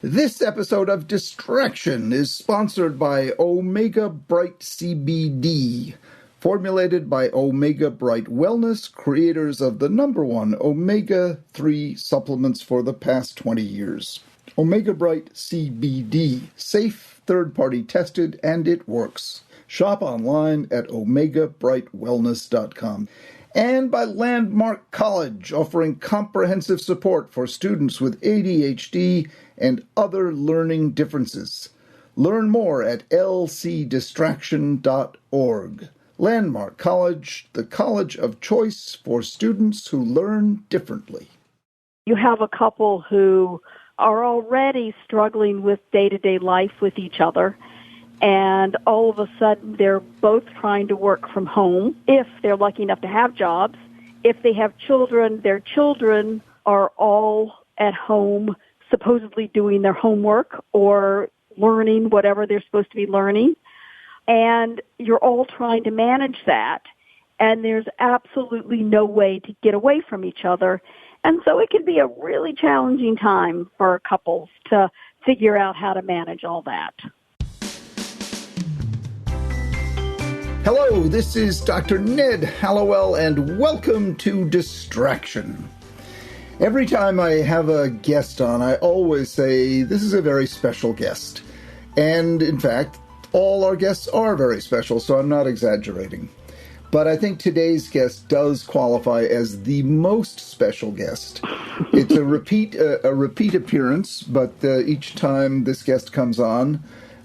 This episode of Distraction is sponsored by Omega Bright CBD, formulated by Omega Bright Wellness, creators of the #1 omega-3 supplements for the past 20 years. Omega Bright CBD, safe, third-party tested, and it works. Shop online at omegabrightwellness.com. And by Landmark College, offering comprehensive support for students with ADHD and other learning differences. Learn more at lcdistraction.org. Landmark College, the college of choice for students who learn differently. You have a couple who are already struggling with day-to-day life with each other, and all of a sudden they're both trying to work from home, if they're lucky enough to have jobs. If they have children, their children are all at home supposedly doing their homework or learning whatever they're supposed to be learning. And you're all trying to manage that. And there's absolutely no way to get away from each other. And so it can be a really challenging time for couples to figure out how to manage all that. Hello, this is Dr. Ned Hallowell, and welcome to Distraction. Every time I have a guest on, I always say this is a very special guest. And in fact, all our guests are very special, so I'm not exaggerating. But I think today's guest does qualify as the most special guest. It's a repeat appearance, but each time this guest comes on,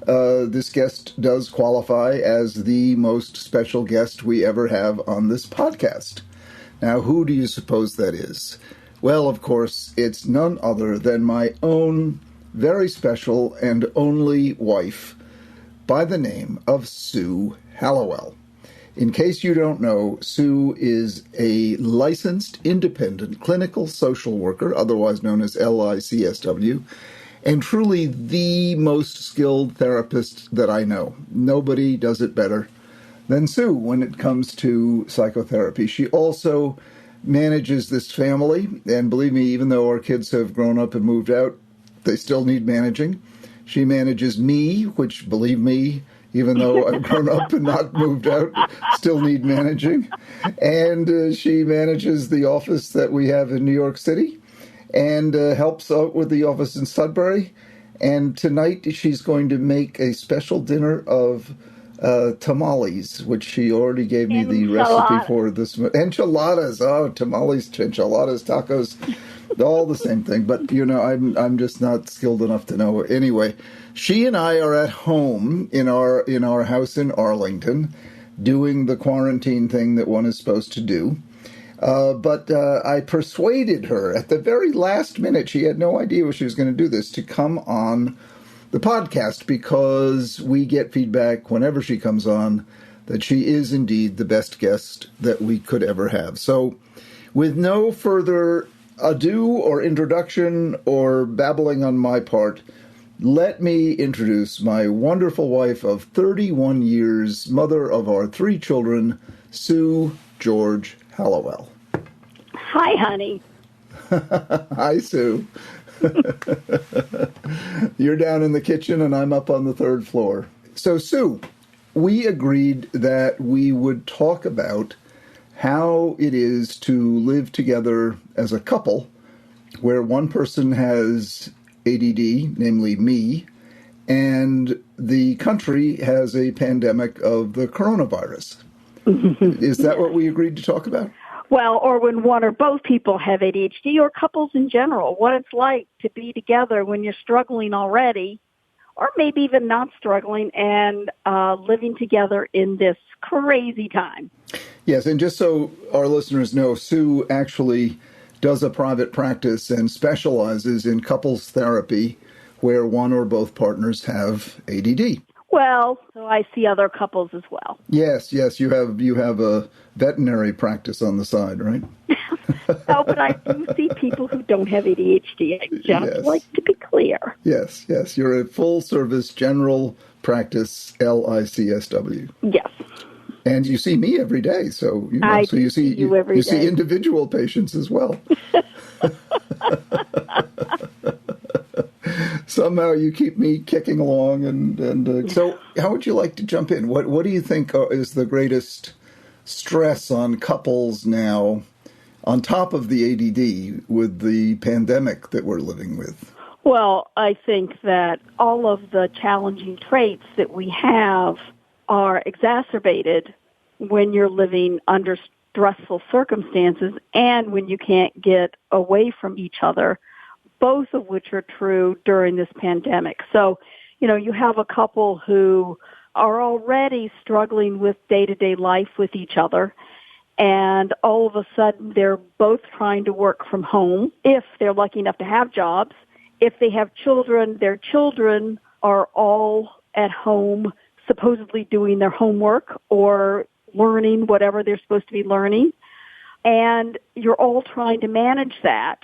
this guest does qualify as the most special guest we ever have on this podcast. Now, who do you suppose that is? Well, of course, it's none other than my own very special and only wife by the name of Sue Hallowell. In case you don't know, Sue is a licensed independent clinical social worker, otherwise known as LICSW, and truly the most skilled therapist that I know. Nobody does it better than Sue when it comes to psychotherapy. She also manages this family, and believe me, even though our kids have grown up and moved out, they still need managing. She manages me, which, believe me, even though I've grown up and not moved out, still need managing. And she manages the office that we have in New York City and helps out with the office in Sudbury. And tonight she's going to make a special dinner of tamales, which she already gave me the recipe for this. Enchiladas. Oh, tamales, enchiladas, tacos, all the same thing. But, you know, I'm just not skilled enough to know. Anyway, she and I are at home in our house in Arlington doing the quarantine thing that one is supposed to do. But I persuaded her at the very last minute, she had no idea she was going to do this, to come on the podcast, because we get feedback whenever she comes on that she is indeed the best guest that we could ever have. So with no further ado or introduction or babbling on my part, let me introduce my wonderful wife of 31 years, mother of our 3 children, Sue George Hallowell. Hi, honey. Hi, Sue. You're down in the kitchen and I'm up on the 3rd floor. So, Sue, we agreed that we would talk about how it is to live together as a couple where one person has ADD, namely me, and the country has a pandemic of the coronavirus. Is that what we agreed to talk about? Well, or when one or both people have ADHD, or couples in general, what it's like to be together when you're struggling already, or maybe even not struggling, and living together in this crazy time. Yes, and just so our listeners know, Sue actually does a private practice and specializes in couples therapy where one or both partners have ADD. Well, so I see other couples as well. Yes, you have a veterinary practice on the side, right? No, but I do see people who don't have ADHD. I just like to be clear. Yes. You're a full-service general practice, LICSW. Yes. And you see me every day, so you see individual patients as well. somehow you keep me kicking along. So how would you like to jump in? What do you think is the greatest stress on couples now, on top of the ADD, with the pandemic that we're living with? Well, I think that all of the challenging traits that we have are exacerbated when you're living under stressful circumstances and when you can't get away from each other, both of which are true during this pandemic. So, you have a couple who are already struggling with day-to-day life with each other, and all of a sudden they're both trying to work from home if they're lucky enough to have jobs. If they have children, their children are all at home supposedly doing their homework or learning whatever they're supposed to be learning. And you're all trying to manage that.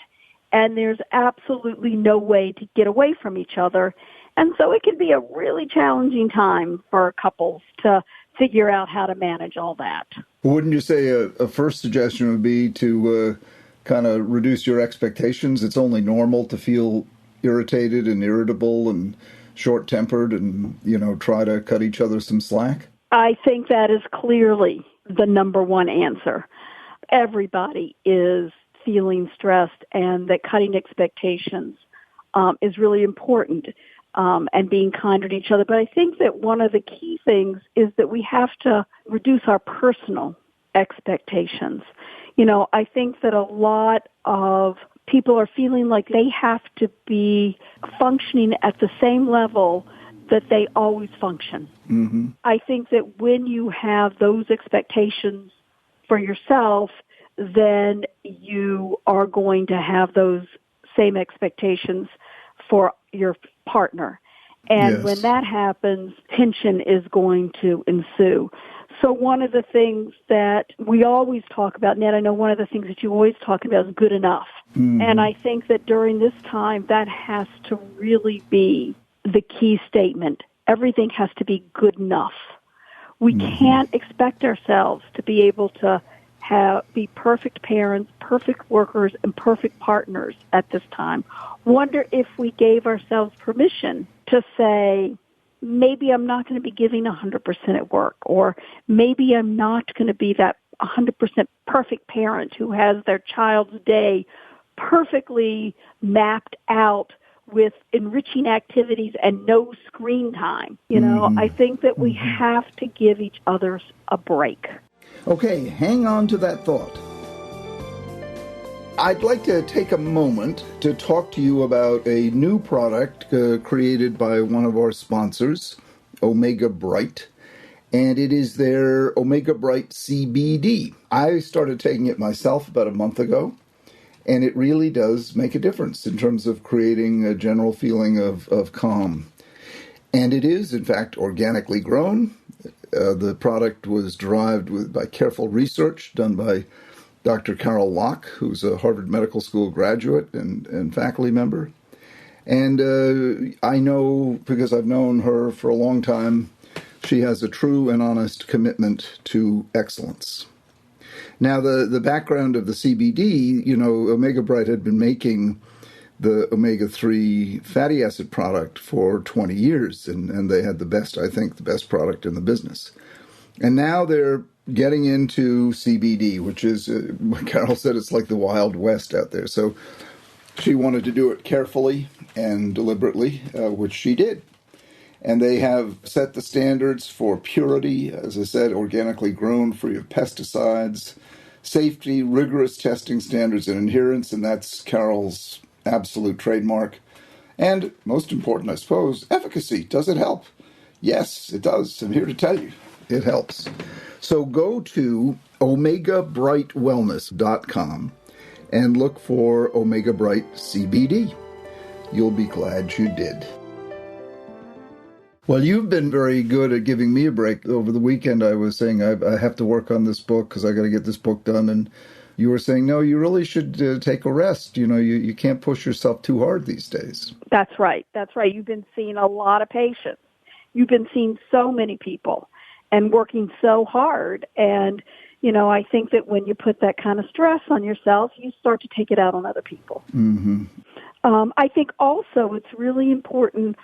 And there's absolutely no way to get away from each other. And so it can be a really challenging time for couples to figure out how to manage all that. Wouldn't you say a first suggestion would be to kind of reduce your expectations? It's only normal to feel irritated and irritable and short-tempered and, try to cut each other some slack? I think that is clearly the number one answer. Everybody is feeling stressed, and that cutting expectations is really important, and being kinder to each other. But I think that one of the key things is that we have to reduce our personal expectations. I think that a lot of people are feeling like they have to be functioning at the same level that they always function. Mm-hmm. I think that when you have those expectations for yourself, then you are going to have those same expectations for your partner. And yes. When that happens, tension is going to ensue. So one of the things that we always talk about, Ned, I know one of the things that you always talk about is good enough. Mm-hmm. And I think that during this time, that has to really be the key statement. Everything has to be good enough. We can't expect ourselves to be able to be perfect parents, perfect workers, and perfect partners at this time. Wonder if we gave ourselves permission to say, maybe I'm not going to be giving 100% at work, or maybe I'm not going to be that 100% perfect parent who has their child's day perfectly mapped out with enriching activities and no screen time. I think that we have to give each other a break. Okay, hang on to that thought. I'd like to take a moment to talk to you about a new product created by one of our sponsors, Omega Bright, and it is their Omega Bright CBD. I started taking it myself about a month ago, and it really does make a difference in terms of creating a general feeling of calm. And it is, in fact, organically grown. The product was derived by careful research done by Dr. Carol Locke, who's a Harvard Medical School graduate and faculty member. And I know, because I've known her for a long time, she has a true and honest commitment to excellence. Now, the background of the CBD, Omega Bright had been making the omega-3 fatty acid product for 20 years, and they had the best product in the business. And now they're getting into CBD, which is, Carol said, it's like the Wild West out there. So she wanted to do it carefully and deliberately, which she did. And they have set the standards for purity, as I said, organically grown, free of pesticides, safety, rigorous testing standards and adherence, and that's Carol's absolute trademark. And most important, I suppose, efficacy. Does it help? Yes, it does. I'm here to tell you, it helps. So go to omegabrightwellness.com and look for Omega Bright CBD. You'll be glad you did. Well, you've been very good at giving me a break. Over the weekend, I was saying I have to work on this book because I got to get this book done. And you were saying, no, you really should take a rest. You can't push yourself too hard these days. That's right. That's right. You've been seeing a lot of patients. You've been seeing so many people and working so hard. And, I think that when you put that kind of stress on yourself, you start to take it out on other people. Mm-hmm. I think also it's really important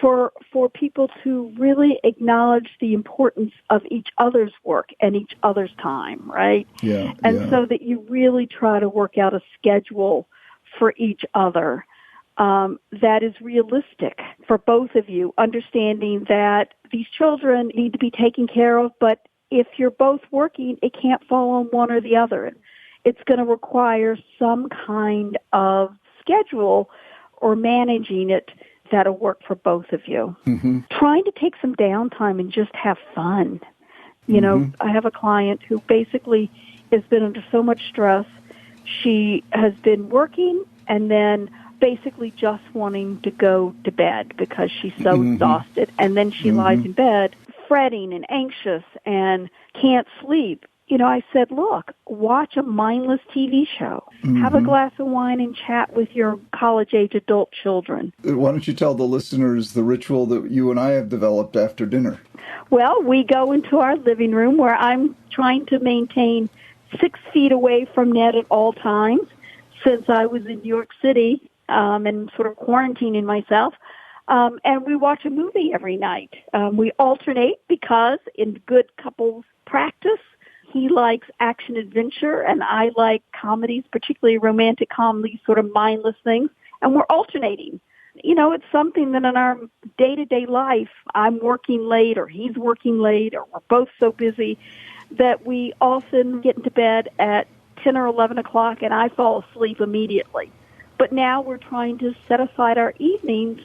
for people to really acknowledge the importance of each other's work and each other's time, right? Yeah. And so that you really try to work out a schedule for each other that is realistic for both of you, understanding that these children need to be taken care of, but if you're both working, it can't fall on one or the other. It's going to require some kind of schedule or managing it that'll work for both of you. Mm-hmm. Trying to take some downtime and just have fun. You know, I have a client who basically has been under so much stress. She has been working and then basically just wanting to go to bed because she's so exhausted. And then she lies in bed fretting and anxious and can't sleep. You know, I said, look, watch a mindless TV show. Have a glass of wine and chat with your college-age adult children. Why don't you tell the listeners the ritual that you and I have developed after dinner? Well, we go into our living room where I'm trying to maintain 6 feet away from Ned at all times since I was in New York City and sort of quarantining myself. And we watch a movie every night. We alternate because in good couples practice, he likes action-adventure, and I like comedies, particularly romantic comedies, sort of mindless things, and we're alternating. You know, it's something that in our day-to-day life, I'm working late or he's working late or we're both so busy that we often get into bed at 10 or 11 o'clock and I fall asleep immediately. But now we're trying to set aside our evenings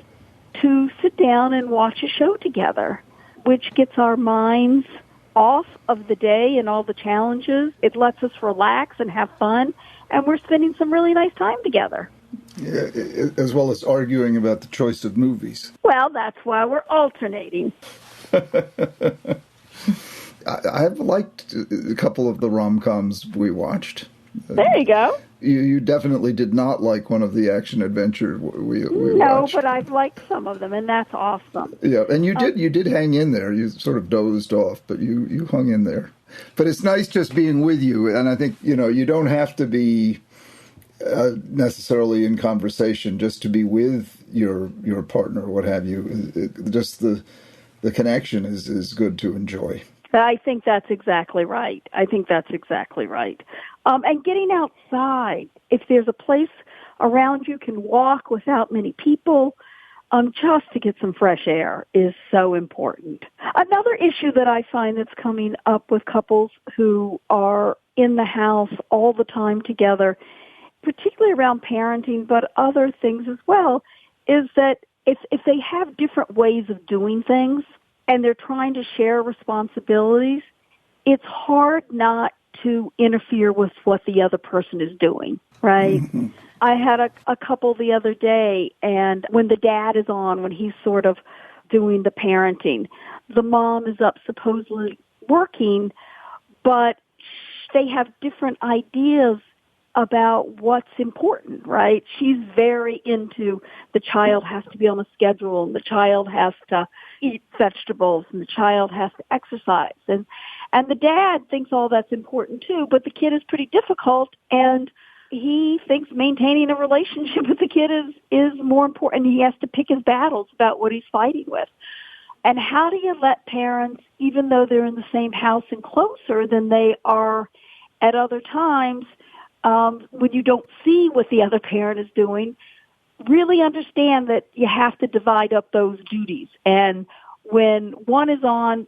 to sit down and watch a show together, which gets our minds off of the day and all the challenges. It lets us relax and have fun, and we're spending some really nice time together. Yeah, as well as arguing about the choice of movies. Well, that's why we're alternating. I've liked a couple of the rom-coms we watched. There you go. You definitely did not like one of the action-adventure we No, watched. but I've liked some of them, and that's awesome. Yeah, and you did hang in there. You sort of dozed off, but you hung in there. But it's nice just being with you, and I think, you know, you don't have to be necessarily in conversation just to be with your partner or what have you. Just the connection is good to enjoy. I think that's exactly right. And getting outside, if there's a place around you can walk without many people, just to get some fresh air is so important. Another issue that I find that's coming up with couples who are in the house all the time together, particularly around parenting, but other things as well, is that if they have different ways of doing things and they're trying to share responsibilities, it's hard not to interfere with what the other person is doing, right? Mm-hmm. I had a couple the other day, and when the dad is on, when he's sort of doing the parenting, the mom is up supposedly working, but they have different ideas about what's important, right? She's very into the child has to be on a schedule, and the child has to eat vegetables, and the child has to exercise. And the dad thinks all that's important too, but the kid is pretty difficult, and he thinks maintaining a relationship with the kid is more important. He has to pick his battles about what he's fighting with. And how do you let parents, even though they're in the same house and closer than they are at other times, when you don't see what the other parent is doing, really understand that you have to divide up those duties. And when one is on,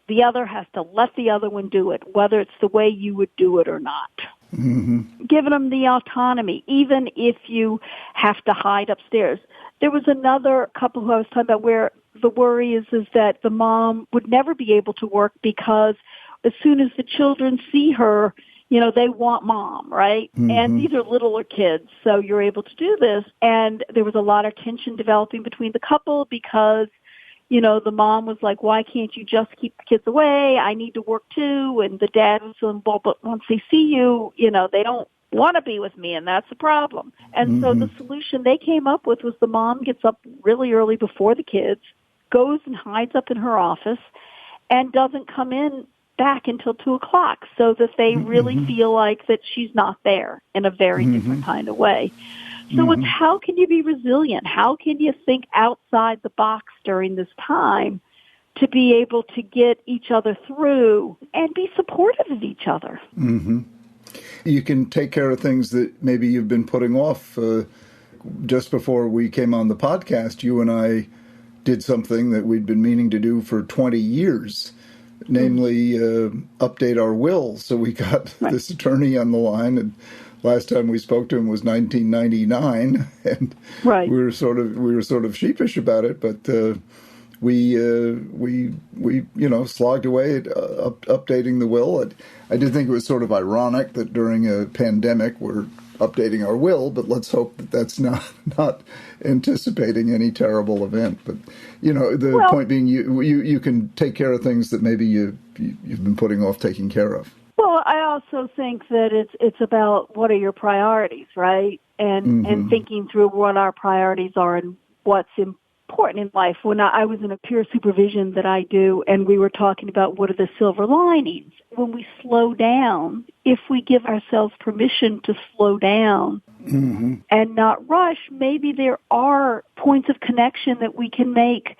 the other has to let the other one do it, whether it's the way you would do it or not. Mm-hmm. Giving them the autonomy, even if you have to hide upstairs. There was another couple who I was talking about where the worry is that the mom would never be able to work because as soon as the children see her, you know, they want mom, right? Mm-hmm. And these are littler kids, so you're able to do this. And there was a lot of tension developing between the couple because, you know, the mom was like, why can't you just keep the kids away? I need to work too. And the dad was saying, well, but once they see you, you know, they don't want to be with me, and that's the problem. And so the solution they came up with was the mom gets up really early before the kids, goes and hides up in her office, and doesn't come in back until 2 o'clock so that they really feel like that she's not there in a very different kind of way. So it's how can you be resilient? How can you think outside the box during this time to be able to get each other through and be supportive of each other? Mm-hmm. You can take care of things that maybe you've been putting off. Just before we came on the podcast, you and I did something that we'd been meaning to do for 20 years, namely update our will. So we got this attorney on the line, and last time we spoke to him was 1999, and we were sort of sheepish about it, but we slogged away at updating the will. I did think it was sort of ironic that during a pandemic we're updating our will, but let's hope that that's not anticipating any terrible event. But the point being, you can take care of things that maybe you've been putting off taking care of. Well, I also think that it's about what are your priorities, right? And thinking through what our priorities are and what's important in life. When I was in a peer supervision that I do, and we were talking about what are the silver linings. When we slow down, if we give ourselves permission to slow down and not rush, maybe there are points of connection that we can make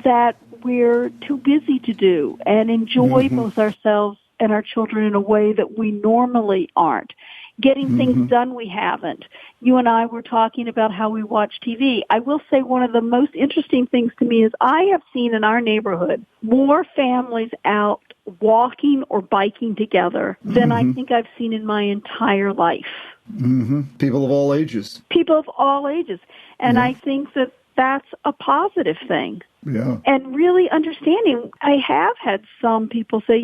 that we're too busy to do and enjoy both ourselves and our children in a way that we normally aren't. Getting things done we haven't. You and I were talking about how we watch TV. I will say one of the most interesting things to me is I have seen in our neighborhood more families out walking or biking together than I think I've seen in my entire life. People of all ages. People of all ages. And I think that that's a positive thing. Yeah. And really understanding, I have had some people say,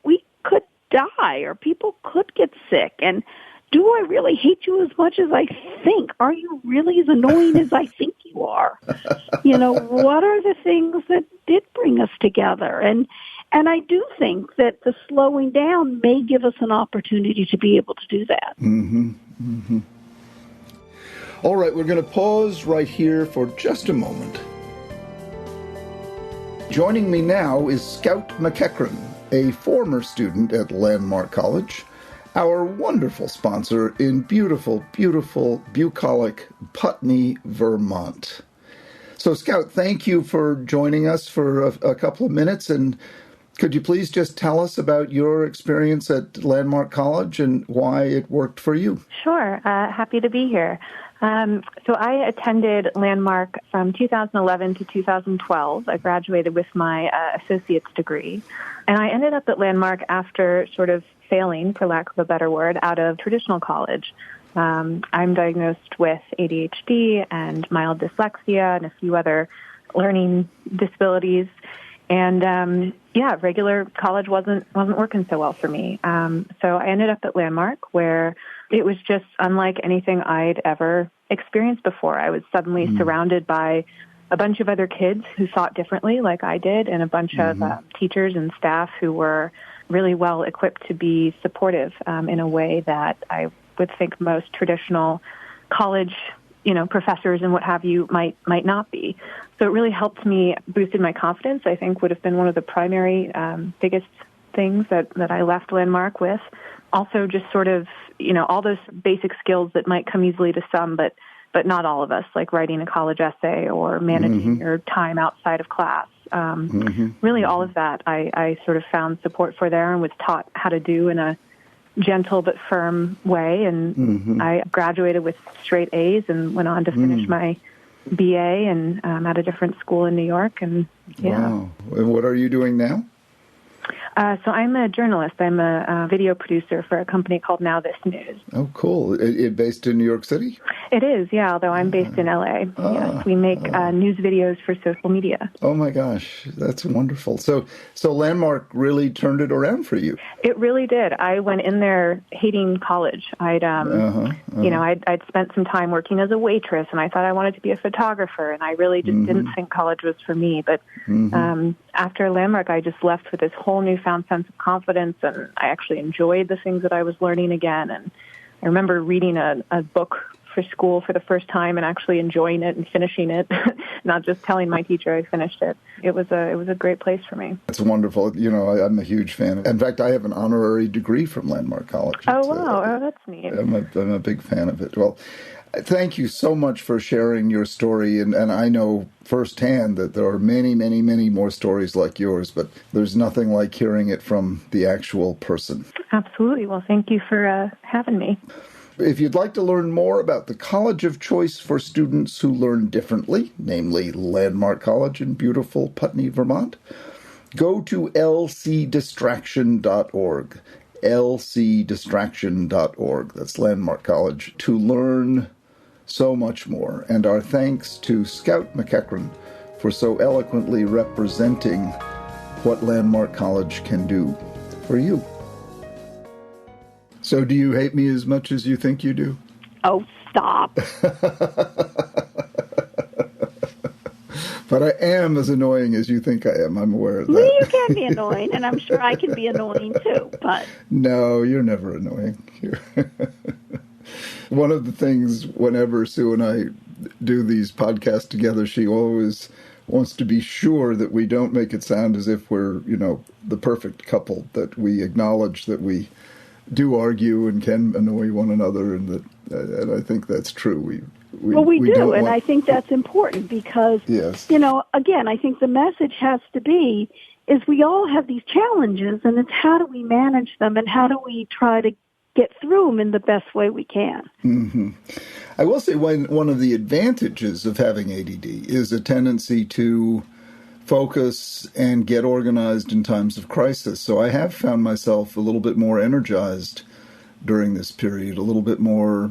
we could die or people could get sick. And do I really hate you as much as I think? Are you really as annoying as I think you are? What are the things that did bring us together? And I do think that the slowing down may give us an opportunity to be able to do that. All right, we're going to pause right here for just a moment. Joining me now is Scout McEachran, a former student at Landmark College, our wonderful sponsor in beautiful, beautiful, bucolic Putney, Vermont. So, Scout, thank you for joining us for a couple of minutes, and could you please just tell us about your experience at Landmark College and why it worked for you? Sure. Happy to be here. So I attended Landmark from 2011 to 2012. I graduated with my associate's degree. And I ended up at Landmark after sort of failing, for lack of a better word, out of traditional college. I'm diagnosed with ADHD and mild dyslexia and a few other learning disabilities. And regular college wasn't working so well for me. So I ended up at Landmark, where it was just unlike anything I'd ever experienced before. I was suddenly surrounded by a bunch of other kids who thought differently, like I did, and a bunch of teachers and staff who were really well equipped to be supportive in a way that I would think most traditional college professors and what have you might not be. So it really helped me, boosted my confidence. I think would have been one of the primary biggest things that I left Landmark with. Also just sort of, all those basic skills that might come easily to some, but not all of us, like writing a college essay or managing your time outside of class. Really all of that I sort of found support for there and was taught how to do in a gentle but firm way, and I graduated with straight A's and went on to finish my BA and at a different school in New York. And Wow. And what are you doing now? So I'm a journalist. I'm a video producer for a company called Now This News. Oh, cool. It based in New York City? It is, yeah, although I'm based in L.A. Yes, we make news videos for social media. Oh, my gosh. That's wonderful. So Landmark really turned it around for you. It really did. I went in there hating college. I'd spent some time working as a waitress, and I thought I wanted to be a photographer, and I really just didn't think college was for me. But after Landmark, I just left with this whole newfound sense of confidence, and I actually enjoyed the things that I was learning again. And I remember reading a book for school for the first time and actually enjoying it and finishing it, not just telling my teacher I finished it. It was a great place for me. That's wonderful. I'm a huge fan. In fact, I have an honorary degree from Landmark College. Oh, wow. That's neat. I'm a big fan of it. Well, Thank you so much for sharing your story. And I know firsthand that there are many, many, many more stories like yours, but there's nothing like hearing it from the actual person. Absolutely. Well, thank you for having me. If you'd like to learn more about the college of choice for students who learn differently, namely Landmark College in beautiful Putney, Vermont, go to lcdistraction.org. lcdistraction.org. That's Landmark College, to learn so much more. And our thanks to Scout McEachran for so eloquently representing what Landmark College can do for you. So do you hate me as much as you think you do? Oh, stop. But I am as annoying as you think I am. I'm aware of that. Well, you can be annoying, and I'm sure I can be annoying too. But no, you're never annoying. One of the things whenever Sue and I do these podcasts together, she always wants to be sure that we don't make it sound as if we're, the perfect couple, that we acknowledge that we do argue and can annoy one another, and I think that's true. We do, and I think that's important because, yes. Again, I think the message has to be is we all have these challenges, and it's how do we manage them, and how do we try to get through them in the best way we can. Mm-hmm. I will say one of the advantages of having ADD is a tendency to focus and get organized in times of crisis. So I have found myself a little bit more energized during this period, a little bit more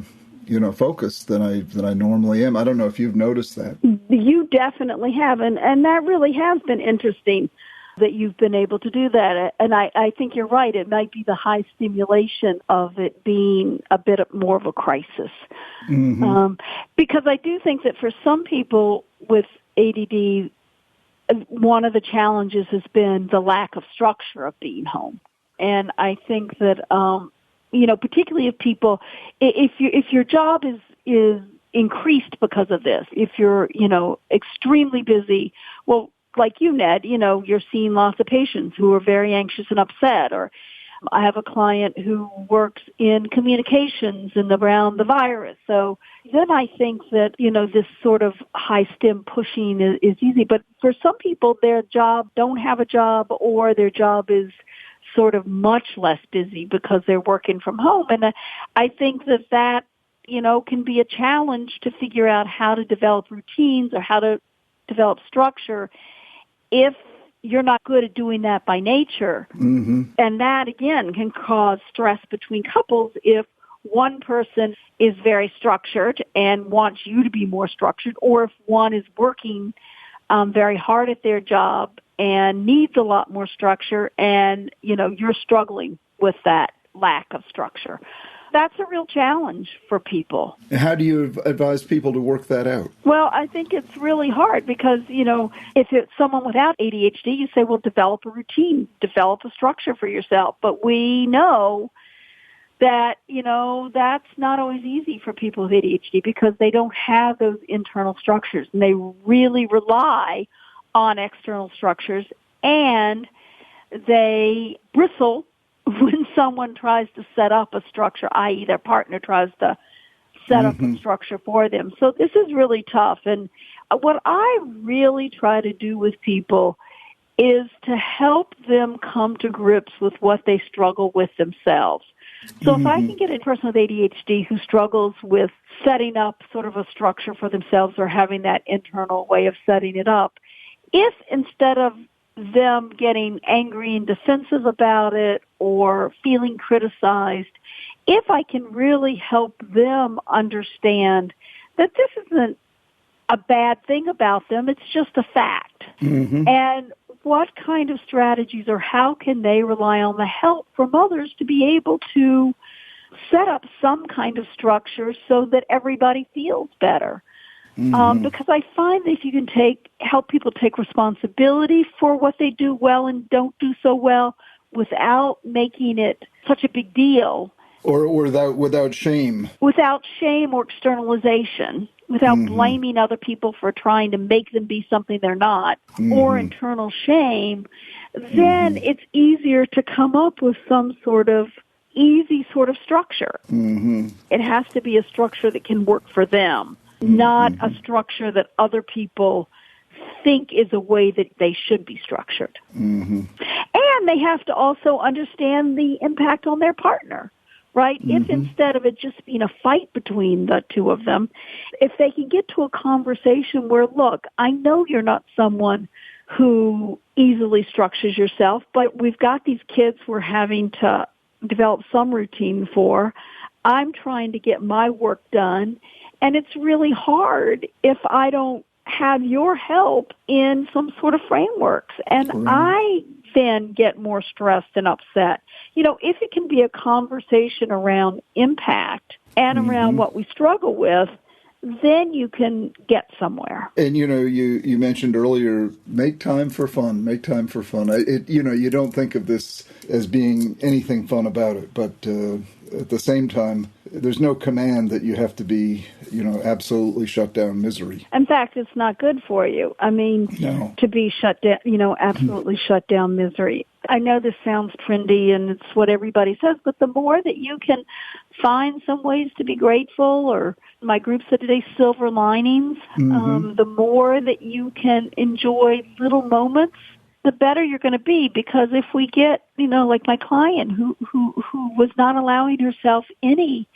focused than I normally am. I don't know if you've noticed that. You definitely have, and that really has been interesting that you've been able to do that. And I think you're right. It might be the high stimulation of it being a bit more of a crisis. Mm-hmm. Because I do think that for some people with ADD, one of the challenges has been the lack of structure of being home. And I think that, particularly if people, if your job is increased because of this, if you're, extremely busy, well, like you, Ned, you're seeing lots of patients who are very anxious and upset. Or I have a client who works in communications and around the virus. So then I think that, this sort of high stim pushing is easy. But for some people, their job don't have a job, or their job is sort of much less busy because they're working from home. And I think that, can be a challenge to figure out how to develop routines or how to develop structure if you're not good at doing that by nature. Mm-hmm. And that, again, can cause stress between couples if one person is very structured and wants you to be more structured, or if one is working very hard at their job and needs a lot more structure, and, you're struggling with that lack of structure. That's a real challenge for people. How do you advise people to work that out? Well, I think it's really hard because, if it's someone without ADHD, you say, well, develop a routine, develop a structure for yourself. But we know that, that's not always easy for people with ADHD because they don't have those internal structures, and they really rely on external structures, and they bristle when someone tries to set up a structure, i.e. their partner tries to set up a structure for them. So this is really tough. And what I really try to do with people is to help them come to grips with what they struggle with themselves. So if I can get a person with ADHD who struggles with setting up sort of a structure for themselves or having that internal way of setting it up, if instead of them getting angry and defensive about it or feeling criticized, if I can really help them understand that this isn't a bad thing about them, it's just a fact. Mm-hmm. And what kind of strategies or how can they rely on the help from others to be able to set up some kind of structure so that everybody feels better? Mm-hmm. Because I find that if you can help people take responsibility for what they do well and don't do so well without making it such a big deal. Or without shame. Without shame or externalization, without blaming other people for trying to make them be something they're not, or internal shame, then it's easier to come up with some sort of easy sort of structure. Mm-hmm. It has to be a structure that can work for them, not a structure that other people think is a way that they should be structured. Mm-hmm. And they have to also understand the impact on their partner, right? If instead of it just being a fight between the two of them, if they can get to a conversation where, look, I know you're not someone who easily structures yourself, but we've got these kids we're having to develop some routine for. I'm trying to get my work done, and it's really hard if I don't have your help in some sort of frameworks. And I then get more stressed and upset. You know, if it can be a conversation around impact and around what we struggle with, then you can get somewhere. And, you know, you mentioned earlier, make time for fun, make time for fun. You don't think of this as being anything fun about it, but at the same time, there's no command that you have to be, absolutely shut down misery. In fact, it's not good for you. I mean, to be shut down, absolutely shut down misery. I know this sounds trendy and it's what everybody says, but the more that you can find some ways to be grateful, or my group said today, silver linings, the more that you can enjoy little moments, the better you're going to be. Because if we get, like my client who was not allowing herself any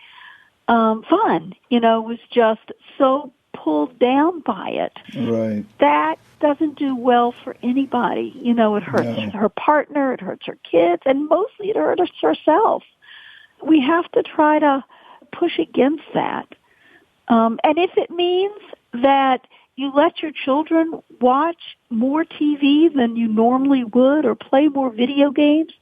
fun, was just so pulled down by it. Right. That doesn't do well for anybody. It hurts her partner, it hurts her kids, and mostly it hurts herself. We have to try to push against that. And if it means that you let your children watch more TV than you normally would, or play more video games,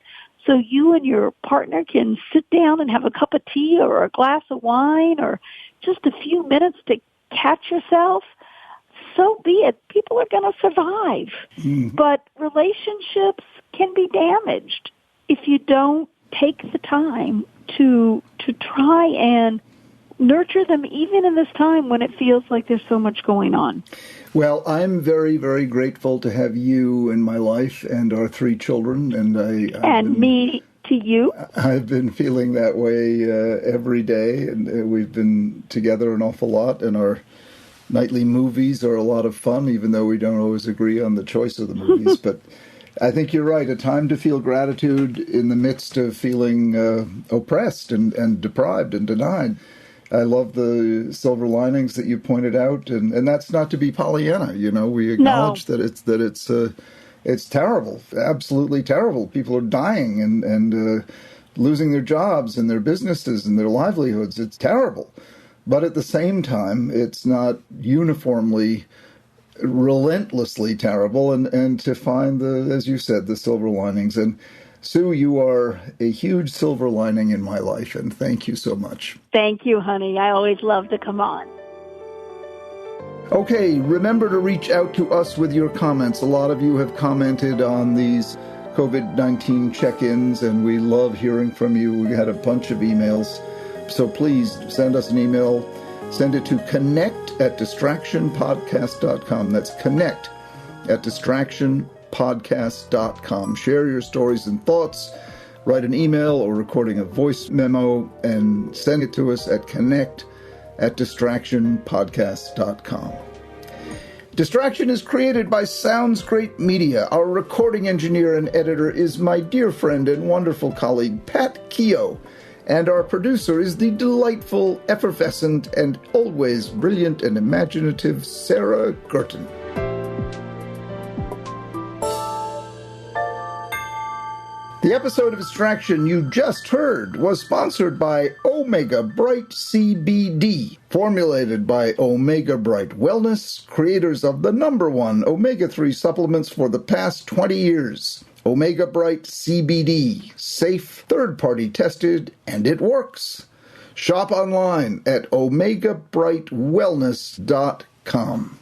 so you and your partner can sit down and have a cup of tea or a glass of wine, or just a few minutes to catch yourself, so be it. People are going to survive. But relationships can be damaged if you don't take the time to try and nurture them, even in this time when it feels like there's so much going on. Well, I'm very, very grateful to have you in my life and our 3 children. And me to you. I've been feeling that way every day, and we've been together an awful lot, and our nightly movies are a lot of fun, even though we don't always agree on the choice of the movies. But I think you're right, a time to feel gratitude in the midst of feeling oppressed and deprived and denied. I love the silver linings that you pointed out, and that's not to be Pollyanna. We acknowledge that it's terrible, absolutely terrible. People are dying and losing their jobs and their businesses and their livelihoods. It's terrible. But at the same time, it's not uniformly, relentlessly terrible, and to find as you said, the silver linings. And Sue, you are a huge silver lining in my life, and thank you so much. Thank you, honey. I always love to come on. Okay, remember to reach out to us with your comments. A lot of you have commented on these COVID-19 check-ins, and we love hearing from you. We had a bunch of emails. So please send us an email. Send it to connect@distractionpodcast.com. That's connect@distractionpodcast.com. Share your stories and thoughts. Write an email or recording a voice memo and send it to us at connect@distractionpodcast.com. Distraction is created by Sounds Great Media. Our recording engineer and editor is my dear friend and wonderful colleague, Pat Keogh. And our producer is the delightful, effervescent, and always brilliant and imaginative Sarah Guertin. The episode of Distraction you just heard was sponsored by Omega Bright CBD, formulated by Omega Bright Wellness, creators of the #1 omega-3 supplements for the past 20 years. Omega Bright CBD, safe, third-party tested, and it works. Shop online at omegabrightwellness.com.